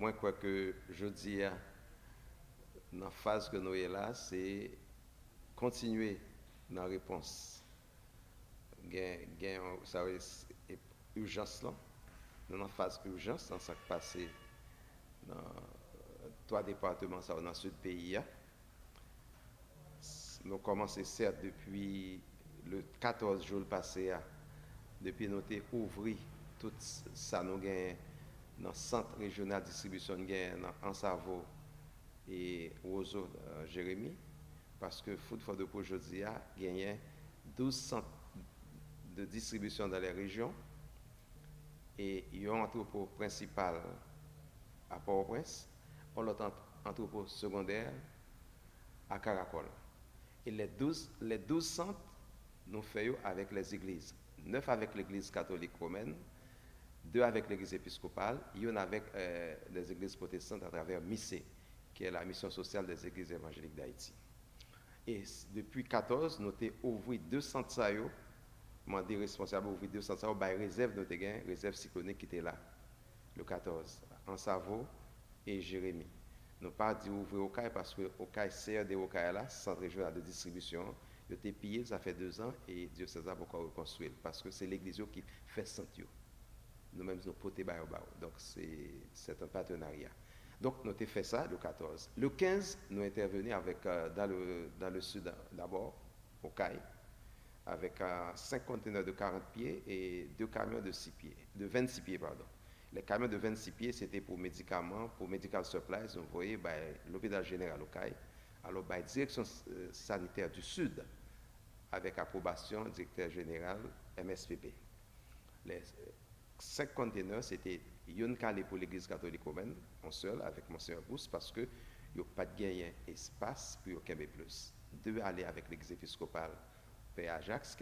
moi, quoi que je dis, dans la phase que nous sommes là, c'est continuer dans la réponse. Ça veut dire urgence là, dans la phase urgence, dans ce qui passé dans trois départements ça, dans le sud du pays. Nous commençons certes depuis le 14 jours passé, depuis nous avons ouvert tout ça nous gagne dans le centre régional de distribution en Savo et Roseau Jérémy, parce que Food for the aujourd'hui a gagné 12 centres de distribution dans les régions et il y a un entrepôt principal à Port-au-Prince, un autre entrepôt secondaire à Caracol. Et les douze centres, nous faisons avec les églises. 9 avec l'église catholique romaine, 2 avec l'église épiscopale, et 1 avec les églises protestantes à travers MICE, qui est la mission sociale des églises évangéliques d'Haïti. Et depuis 14, nous avons ouvert 2 centres, demandé responsable ouvrir 2 centres, par réserve, nous avons réserve cyclonique qui était là, le 14, en Savo et Jérémy. Nous pas dit ouvrir au CAI parce que au CAI CRD au CAI là, centre régional de distribution, il était pillé, ça fait 2 ans et Dieu sait ça pourquoi reconstruire parce que c'est l'église qui fait centre. Nous-mêmes nous porter donc c'est un partenariat. Donc nous avons fait ça le 14. Le 15, nous intervenons avec dans le sud d'abord au CAI avec 5 conteneurs de 40 pieds et 2 camions de 6 pieds, de 26 pieds pardon. Les camions de 26 pieds, c'était pour médicaments, pour medical supplies, vous voyez, l'hôpital général au CAI. Alors, direction sanitaire du Sud, avec approbation du directeur général MSPP. Les 5 conteneurs, c'était une calé pour l'église catholique romaine, en seul, avec Monseigneur Brousse, parce que il n'y a pas de gain espace pour qu'il y ait plus. 2 aller avec l'église épiscopale Père Ajax,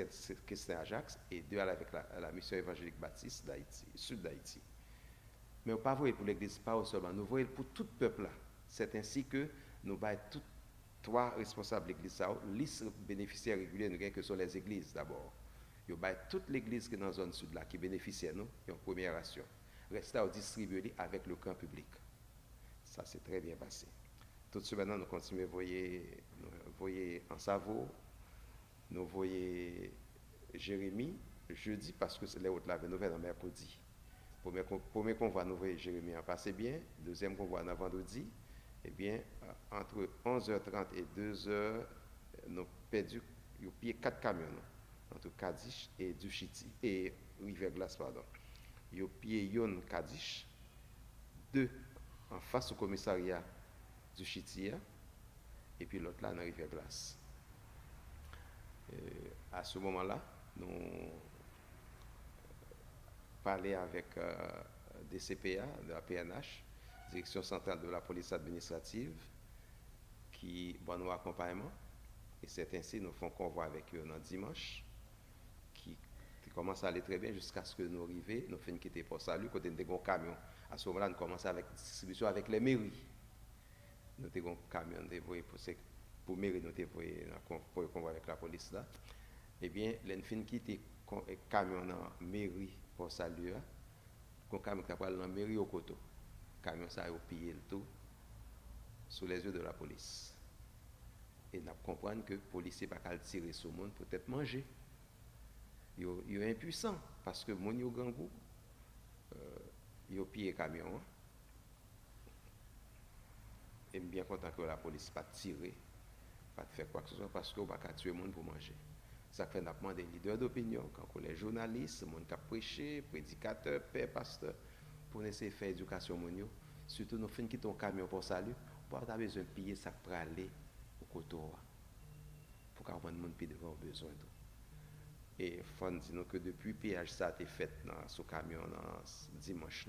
Christin Ajax, et 2 aller avec la mission évangélique baptiste d'Haïti, sud d'Haïti. Mais on ne pas pour l'église, pas seulement, nous voyons pour tout le peuple là. C'est ainsi que nous avons tous 3 responsables de l'église, liste bénéficiaires réguliers, nous que sont les églises d'abord. Nous avons toute l'église qui est dans la zone sud là, qui bénéficie nous, une première ration. Reste à distribuer avec le camp public. Ça s'est très bien passé. Tout de suite maintenant, nous continuons à voyer en Savo, nous voyons Jérémy, jeudi, parce que c'est les autres là, nous venons mercredi. Premier convoi, nous voyons Jérémy en passé bien. Deuxième convoi, en vendredi. Eh bien, entre 11h30 et 2h, nous avons perdu 4 camions, entre Kadich et Duchiti, et Rivière-Glace, pardon. Nous avons pillé Yon Kadich, 2 en face au commissariat Duchiti, et puis l'autre là, dans Rivière-Glace. À ce moment-là, nous parler avec des CPA, de la PNH, Direction centrale de la police administrative, qui va nous accompagnement. Et c'est ainsi que nous faisons convoi avec eux dans dimanche, qui commence à aller très bien jusqu'à ce que nous arrivions. Nous faisons quitter pour salut, côté de un camion. À ce moment-là, nous commençons avec la distribution avec les mairies. Nous avons un camion pour mairie, nous avons pour convoi avec la police là. Eh bien, les fin quitter camion dans mairie pour saluer, quand camion qui dans la mairie au coteau, camion ça a pillé le tout sous les yeux de la police. Et nous comprenons que les policiers ne peuvent pas tirer sur le monde pour peut-être manger. Ils sont impuissants parce que les gens ont grand goût. Ils ont pillé le camion. Et je suis bien content que la police ne pas tirer, pas faire quoi que ce soit parce qu'on ne peut pas tuer le monde pour manger. Ça fait qu'on a des leaders d'opinion, quand les journalistes, les gens qui prêchent, prédicateurs, pères, pasteurs, pour essayer de faire éducation monio. Surtout nous faisons quitter un camion pour salut, pour avoir besoin de payer ça pour aller au côté. Pour qu'avoir le monde qui devant besoin de. Et il faut dire que depuis le péage ça a été fait dans ce camion dimanche,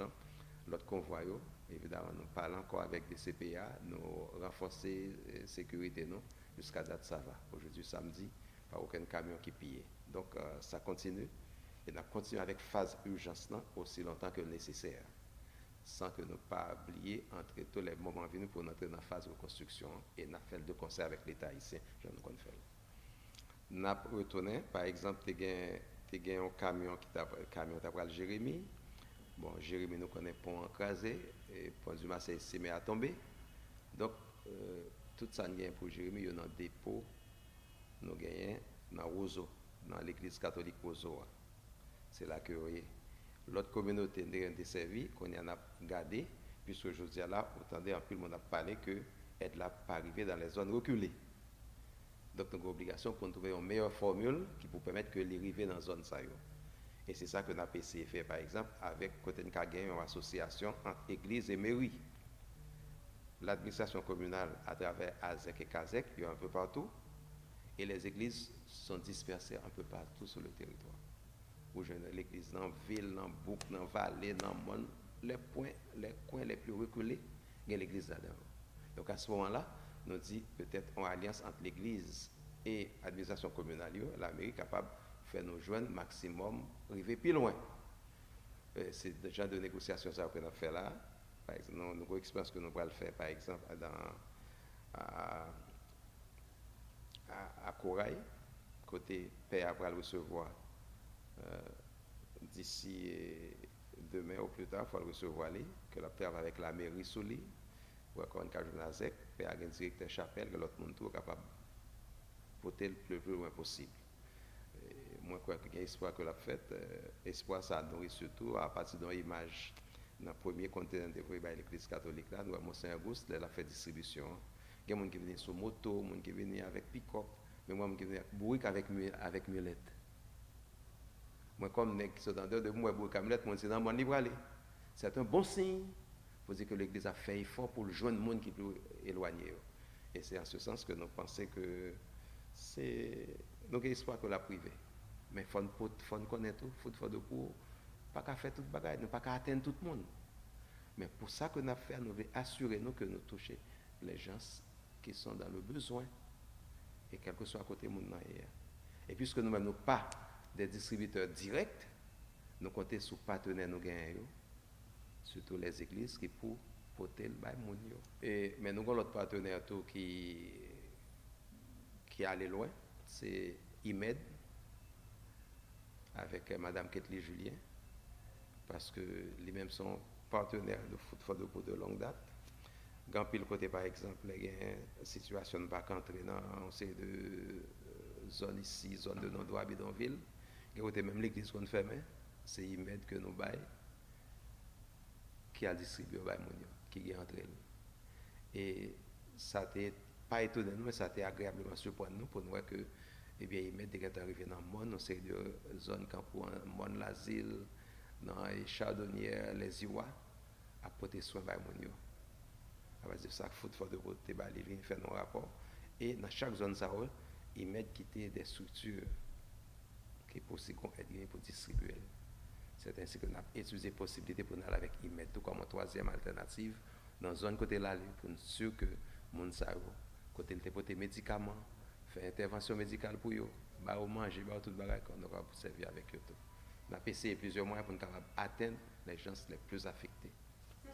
l'autre convoi, évidemment, nous parlons encore avec des CPA, nous renforcer la sécurité jusqu'à date ça va. Aujourd'hui samedi, pas aucun camion qui pille. Donc ça continue et nous continuons avec phase urgence aussi longtemps que nécessaire, sans que nous pas oublier entre tous les moments venus pour entrer dans la phase de reconstruction et nous fait de concert avec l'État haïtien, je nous connais. Nous retourné, par exemple, tu as un camion qui t'a le Jérémy, Bon, Jérémy nous connaît pont encrasé, et pont du Marseille s'est à tomber. Donc, tout ça nous gagne pour Jérémy, il y a un dépôt, nous gagnons dans Roseau, dans l'église catholique Roseau. C'est là que l'autre communauté est desservie, qu'on y en a gardé, puisque je dis là, vous entendez, en plus, on a parlé que aide là pas arriver dans les zones reculées. Donc, nous avons obligation pour trouver une meilleure formule qui peut permettre que les arriver dans la zone ça. Et c'est ça que nous avons essayé de faire, par exemple, avec côté une association entre église et mairie. L'administration communale, à travers AZEC et KAZEC, il y a un peu partout. Et les églises sont dispersées un peu partout sur le territoire. Vous avez l'église dans la ville, dans la boucle, dans la vallée, dans le monde, les coins les plus reculés, il y a l'église là-dedans. Donc à ce moment-là, nous dit peut-être une alliance entre l'église et l'administration communale, la mairie capable de faire nous joindre maximum, arriver plus loin. C'est le genre de négociation que nous avons fait là. Par exemple, nous avons expérience que nous allons faire, par exemple, à Corail, côté père après le recevoir d'ici demain ou plus tard, il faut le recevoir, que la père avec la mairie sous lui, ou encore une cage de Nazec, père avec un directeur chapelle, que l'autre monde est capable de voter le plus loin possible. Moi, je crois qu'il y a espoir que la fête, espoir ça nourrit surtout à partir d'une image dans le premier continent de l'église catholique là, nous avons Saint-Auguste, là, la fait distribution. Il y a des gens qui viennent sur moto, des gens qui viennent avec pick-up, mais moi, je viens avec bourrique avec mulette. Moi, comme je suis dans de moi, bourrique avec mulette, moi, c'est dans mon libre aller. C'est un bon signe. Il faut dire que l'église a fait effort pour le joindre monde qui est plus éloigné. Et c'est en ce sens que nous pensons que c'est. Nous avons espoir que la privée. Mais il faut connaître tout, il faut de pour pas qu'à faire tout le bagage, nous pas qu'à atteindre tout le monde. Mais pour ça que nous avons fait, nous devons assurer nous que nous touchons les gens qui sont dans le besoin et quel que soit à côté de nous. Et puisque nous-mêmes nous pas des distributeurs directs, nous comptons sur les partenaires nous gagnons, surtout les églises qui pour porter le bail moun yo. Mais nous avons l'autre partenaire tout qui allait loin, c'est IMED avec Madame Ketli Julien, parce que les mêmes sont partenaires de Foot for the Poor de longue date. Quand pile côté par exemple, il y a une situation de pas entrer dans de zone ici, zone de non-droit bidonville. Il y a même l'église qu'on ferme, c'est IMED que nous bail qui a distribué bail monio, qui est entré. Et ça n'était pas étonnant, mais ça a été agréablement surprenant nous pour nous voir que eh bien, IMED est arrivé dans le monde, dans ces zones comme pour le monde, l'asile, dans les chardonnières, les Iwa, à porter soin de monio. À partir de ça, il faut de côté, les lignes faire nos rapports. Et dans chaque zone, ça ils mettent quitter des structures qui possible qu'on aide pour distribuer. C'est ainsi que nous avons étudié la possibilité pour nous aller avec IMED, tout comme une troisième alternative, dans une zone côté là, pour être sûr que les gens côté des médicaments, faire intervention médicale pour eux, bah au manger, bah tout le bagage qu'on aura pour servir avec eux. On a essayé plusieurs moyens pour nous atteindre les gens les plus affectés.